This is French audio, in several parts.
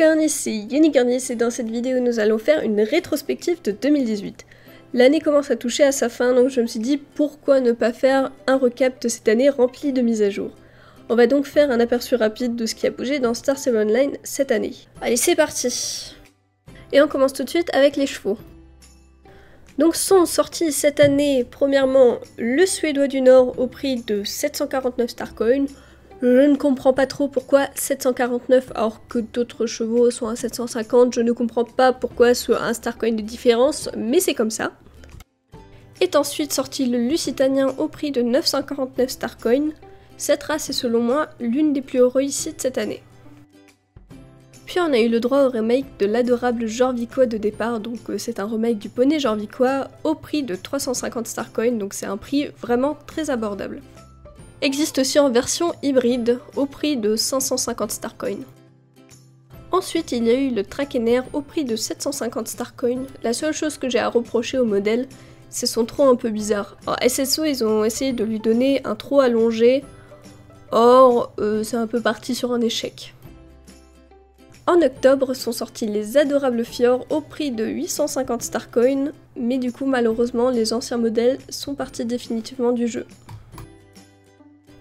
Unicorn, ici Unicornis et dans cette vidéo nous allons faire une rétrospective de 2018. L'année commence à toucher à sa fin donc je me suis dit pourquoi ne pas faire un recap de cette année remplie de mises à jour. On va donc faire un aperçu rapide de ce qui a bougé dans Star Civil Online cette année. Allez c'est parti. Et on commence tout de suite avec les chevaux. Donc sont sortis cette année premièrement le Suédois du Nord au prix de 749 Starcoins. Je ne comprends pas trop pourquoi 749 alors que d'autres chevaux sont à 750, je ne comprends pas pourquoi soit un Starcoin de différence, mais c'est comme ça. Est ensuite sorti le Lusitanien au prix de 949 Starcoins. Cette race est selon moi l'une des plus réussites cette année. Puis on a eu le droit au remake de l'adorable Jorvikois de départ, donc c'est un remake du poney Jorvikois au prix de 350 Starcoins, donc c'est un prix vraiment très abordable. Existe aussi en version hybride, au prix de 550 Starcoins. Ensuite, il y a eu le Trakener au prix de 750 Starcoins. La seule chose que j'ai à reprocher au modèle, c'est son trot un peu bizarre. Alors SSO, ils ont essayé de lui donner un trot allongé, or c'est un peu parti sur un échec. En octobre sont sortis les adorables Fjords au prix de 850 Starcoins, mais du coup malheureusement les anciens modèles sont partis définitivement du jeu.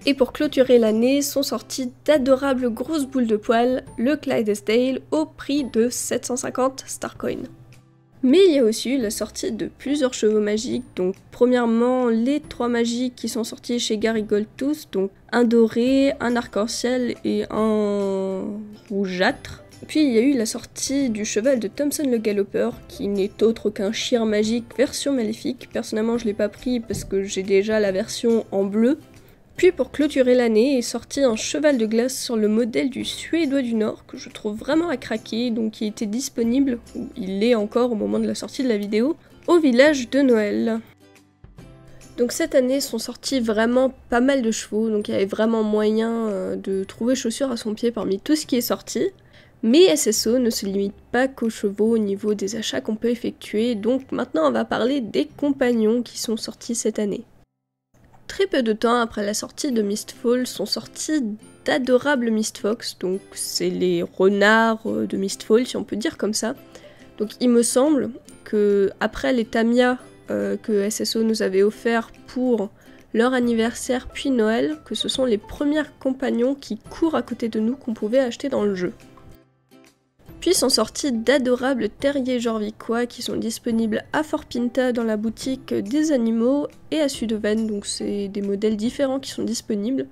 Et pour clôturer l'année, sont sortis d'adorables grosses boules de poils, le Clydesdale au prix de 750 Starcoins. Mais il y a aussi eu la sortie de plusieurs chevaux magiques, donc premièrement les 3 magiques qui sont sortis chez Gary Gold tous, donc un doré, un arc-en-ciel et un rougeâtre. Puis il y a eu la sortie du cheval de Thompson le Galloper, qui n'est autre qu'un Shear magique version maléfique. Personnellement je l'ai pas pris parce que j'ai déjà la version en bleu. Puis pour clôturer l'année est sorti un cheval de glace sur le modèle du Suédois du Nord que je trouve vraiment à craquer, donc qui était disponible, ou il l'est encore au moment de la sortie de la vidéo, au village de Noël. Donc cette année sont sortis vraiment pas mal de chevaux, donc il y avait vraiment moyen de trouver chaussures à son pied parmi tout ce qui est sorti. Mais SSO ne se limite pas qu'aux chevaux au niveau des achats qu'on peut effectuer, donc maintenant on va parler des compagnons qui sont sortis cette année. Très peu de temps après la sortie de Mistfall sont sortis d'adorables Mistfox, donc c'est les renards de Mistfall si on peut dire comme ça. Donc il me semble que après les Tamiya que SSO nous avait offert pour leur anniversaire puis Noël, que ce sont les premiers compagnons qui courent à côté de nous qu'on pouvait acheter dans le jeu. Puis sont sortis d'adorables terriers Jorvikois qui sont disponibles à Fort Pinta dans la boutique des animaux et à Sudoven, donc c'est des modèles différents qui sont disponibles.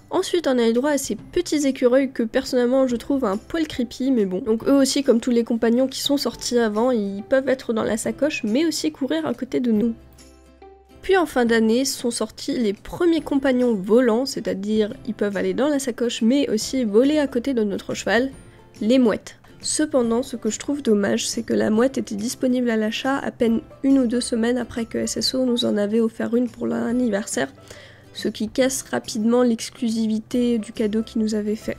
Ensuite on a eu droit à ces petits écureuils que personnellement je trouve un poil creepy, mais bon. Donc eux aussi comme tous les compagnons qui sont sortis avant, ils peuvent être dans la sacoche mais aussi courir à côté de nous. Puis en fin d'année sont sortis les premiers compagnons volants, c'est-à-dire ils peuvent aller dans la sacoche mais aussi voler à côté de notre cheval. Les mouettes. Cependant, ce que je trouve dommage, c'est que la mouette était disponible à l'achat à peine 1 ou 2 semaines après que SSO nous en avait offert une pour l'anniversaire, ce qui casse rapidement l'exclusivité du cadeau qu'ils nous avaient fait.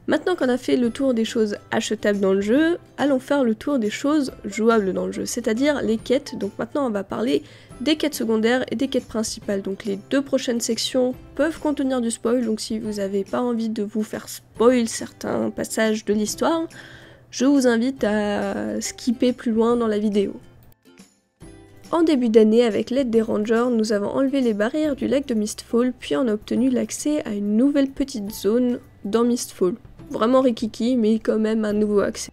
Maintenant qu'on a fait le tour des choses achetables dans le jeu, allons faire le tour des choses jouables dans le jeu, c'est-à-dire les quêtes. Donc maintenant on va parler des quêtes secondaires et des quêtes principales. Donc les 2 prochaines sections peuvent contenir du spoil, donc si vous n'avez pas envie de vous faire spoil certains passages de l'histoire, je vous invite à skipper plus loin dans la vidéo. En début d'année, avec l'aide des rangers, nous avons enlevé les barrières du lac de Mistfall, puis on a obtenu l'accès à une nouvelle petite zone dans Mistfall. Vraiment rikiki, mais quand même un nouveau accès.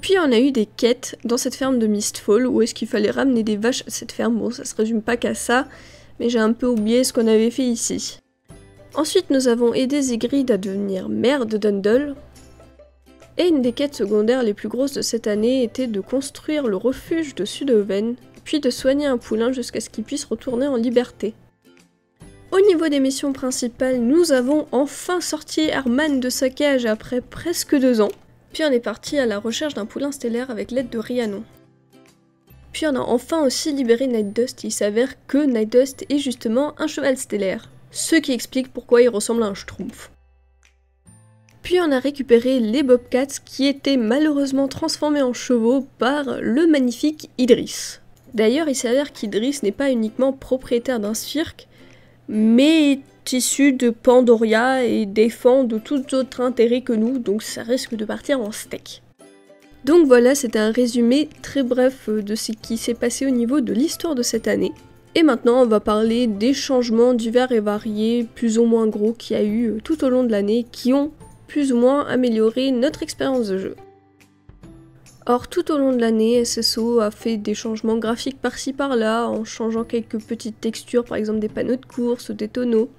Puis on a eu des quêtes dans cette ferme de Mistfall, où est-ce qu'il fallait ramener des vaches à cette ferme. Bon, ça se résume pas qu'à ça, mais j'ai un peu oublié ce qu'on avait fait ici. Ensuite, nous avons aidé Sigrid à devenir maire de Dundle. Et une des quêtes secondaires les plus grosses de cette année était de construire le refuge de Sudoven, puis de soigner un poulain jusqu'à ce qu'il puisse retourner en liberté. Au niveau des missions principales, nous avons enfin sorti Herman de sa cage après presque 2 ans. Puis on est parti à la recherche d'un poulain stellaire avec l'aide de Rhiannon. Puis on a enfin aussi libéré Nightdust, il s'avère que Nightdust est justement un cheval stellaire. Ce qui explique pourquoi il ressemble à un schtroumpf. Puis on a récupéré les Bobcats qui étaient malheureusement transformés en chevaux par le magnifique Idris. D'ailleurs il s'avère qu'Idris n'est pas uniquement propriétaire d'un cirque, mais est issu de Pandoria et défend de tout autre intérêt que nous, donc ça risque de partir en steak. Donc voilà, c'était un résumé très bref de ce qui s'est passé au niveau de l'histoire de cette année. Et maintenant, on va parler des changements divers et variés, plus ou moins gros, qu'il y a eu tout au long de l'année, qui ont plus ou moins amélioré notre expérience de jeu. Or, tout au long de l'année, SSO a fait des changements graphiques par-ci par-là, en changeant quelques petites textures, par exemple des panneaux de course ou des tonneaux.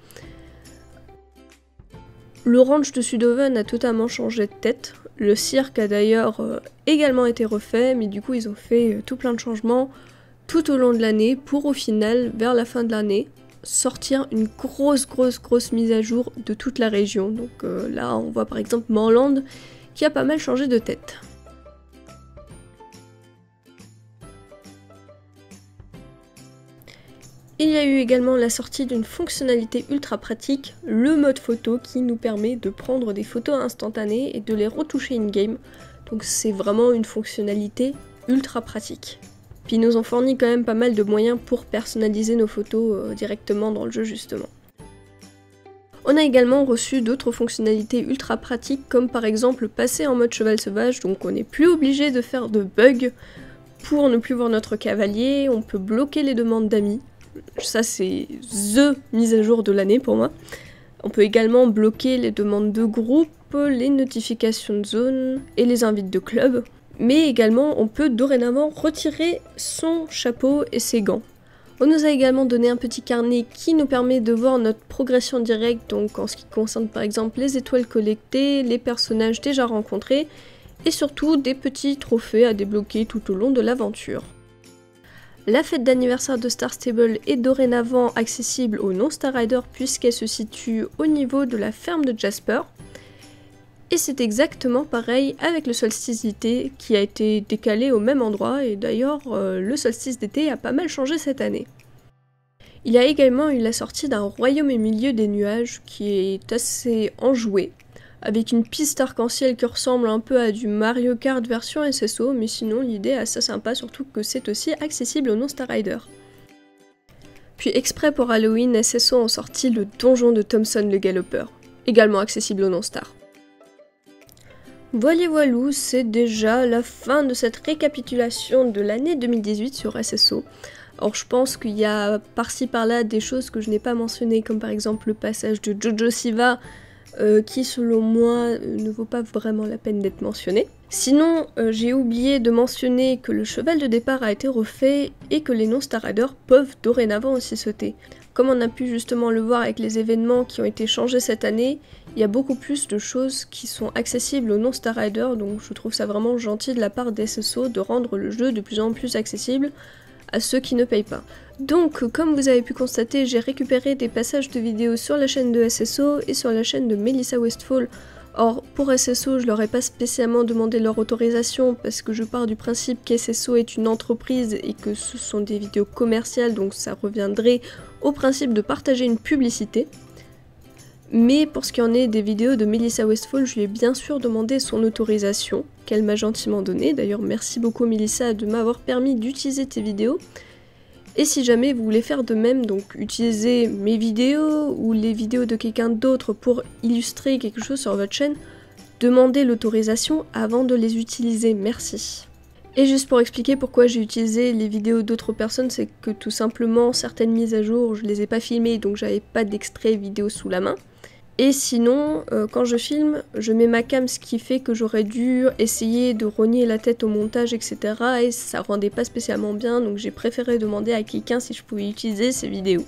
Le ranch de Sudhoven a totalement changé de tête. Le cirque a d'ailleurs également été refait, mais du coup ils ont fait tout plein de changements tout au long de l'année pour au final, vers la fin de l'année, sortir une grosse mise à jour de toute la région. Donc là on voit par exemple Morland qui a pas mal changé de tête. Il y a eu également la sortie d'une fonctionnalité ultra pratique, le mode photo qui nous permet de prendre des photos instantanées et de les retoucher in-game. Donc c'est vraiment une fonctionnalité ultra pratique. Puis ils nous ont fourni quand même pas mal de moyens pour personnaliser nos photos directement dans le jeu justement. On a également reçu d'autres fonctionnalités ultra pratiques comme par exemple passer en mode cheval sauvage, donc on n'est plus obligé de faire de bugs pour ne plus voir notre cavalier, on peut bloquer les demandes d'amis. Ça c'est THE mise à jour de l'année pour moi. On peut également bloquer les demandes de groupe, les notifications de zone et les invites de club. Mais également on peut dorénavant retirer son chapeau et ses gants. On nous a également donné un petit carnet qui nous permet de voir notre progression directe, donc en ce qui concerne par exemple les étoiles collectées, les personnages déjà rencontrés, et surtout des petits trophées à débloquer tout au long de l'aventure. La fête d'anniversaire de Star Stable est dorénavant accessible aux non-Star Riders puisqu'elle se situe au niveau de la ferme de Jasper. Et c'est exactement pareil avec le solstice d'été qui a été décalé au même endroit et d'ailleurs le solstice d'été a pas mal changé cette année. Il y a également eu la sortie d'un royaume au milieu des nuages qui est assez enjoué, avec une piste arc-en-ciel qui ressemble un peu à du Mario Kart version SSO, mais sinon l'idée est assez sympa, surtout que c'est aussi accessible aux non-Star Riders. Puis exprès pour Halloween, SSO ont sorti le donjon de Thompson le Galopeur, également accessible aux non-Star. Voilou, c'est déjà la fin de cette récapitulation de l'année 2018 sur SSO. Alors je pense qu'il y a par-ci par-là des choses que je n'ai pas mentionnées, comme par exemple le passage de Jojo Siva, qui selon moi ne vaut pas vraiment la peine d'être mentionné. Sinon, j'ai oublié de mentionner que le cheval de départ a été refait et que les non-Star Riders peuvent dorénavant aussi sauter. Comme on a pu justement le voir avec les événements qui ont été changés cette année, il y a beaucoup plus de choses qui sont accessibles aux non-Star Riders, donc je trouve ça vraiment gentil de la part des SSO de rendre le jeu de plus en plus accessible à ceux qui ne payent pas. Donc, comme vous avez pu constater, j'ai récupéré des passages de vidéos sur la chaîne de SSO et sur la chaîne de Melissa Westfall. Or, pour SSO, je leur ai pas spécialement demandé leur autorisation parce que je pars du principe qu'SSO est une entreprise et que ce sont des vidéos commerciales, donc ça reviendrait au principe de partager une publicité. Mais pour ce qui en est des vidéos de Melissa Westfall, je lui ai bien sûr demandé son autorisation, qu'elle m'a gentiment donnée. D'ailleurs, merci beaucoup Melissa de m'avoir permis d'utiliser tes vidéos. Et si jamais vous voulez faire de même, donc utiliser mes vidéos ou les vidéos de quelqu'un d'autre pour illustrer quelque chose sur votre chaîne, demandez l'autorisation avant de les utiliser, merci. Et juste pour expliquer pourquoi j'ai utilisé les vidéos d'autres personnes, c'est que tout simplement certaines mises à jour, je les ai pas filmées donc j'avais pas d'extrait vidéo sous la main. Et sinon, quand je filme, je mets ma cam, ce qui fait que j'aurais dû essayer de rogner la tête au montage, etc. Et ça rendait pas spécialement bien, donc j'ai préféré demander à quelqu'un si je pouvais utiliser ces vidéos.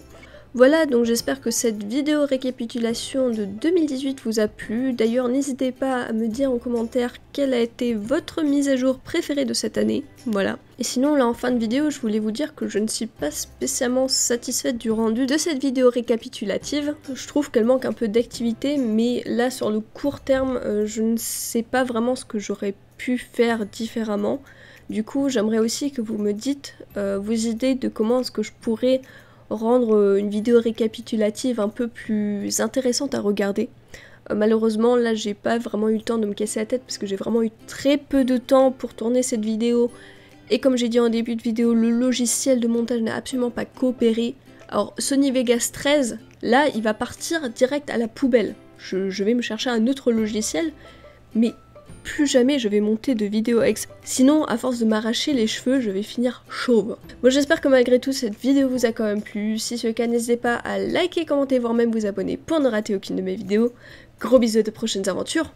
Voilà, donc j'espère que cette vidéo récapitulation de 2018 vous a plu. D'ailleurs, n'hésitez pas à me dire en commentaire quelle a été votre mise à jour préférée de cette année. Voilà. Et sinon, là en fin de vidéo, je voulais vous dire que je ne suis pas spécialement satisfaite du rendu de cette vidéo récapitulative. Je trouve qu'elle manque un peu d'activité, mais là sur le court terme, je ne sais pas vraiment ce que j'aurais pu faire différemment. Du coup, j'aimerais aussi que vous me dites vos idées de comment est-ce que je pourrais rendre une vidéo récapitulative un peu plus intéressante à regarder. Malheureusement, là j'ai pas vraiment eu le temps de me casser la tête parce que j'ai vraiment eu très peu de temps pour tourner cette vidéo. Et comme j'ai dit en début de vidéo, le logiciel de montage n'a absolument pas coopéré. Alors Sony Vegas 13 là il va partir direct à la poubelle. Je vais me chercher un autre logiciel, mais plus jamais je vais monter de vidéos avec ça. Sinon, à force de m'arracher les cheveux, je vais finir chauve. Bon, j'espère que malgré tout, cette vidéo vous a quand même plu. Si c'est le cas, n'hésitez pas à liker, commenter, voire même vous abonner pour ne rater aucune de mes vidéos. Gros bisous de prochaines aventures.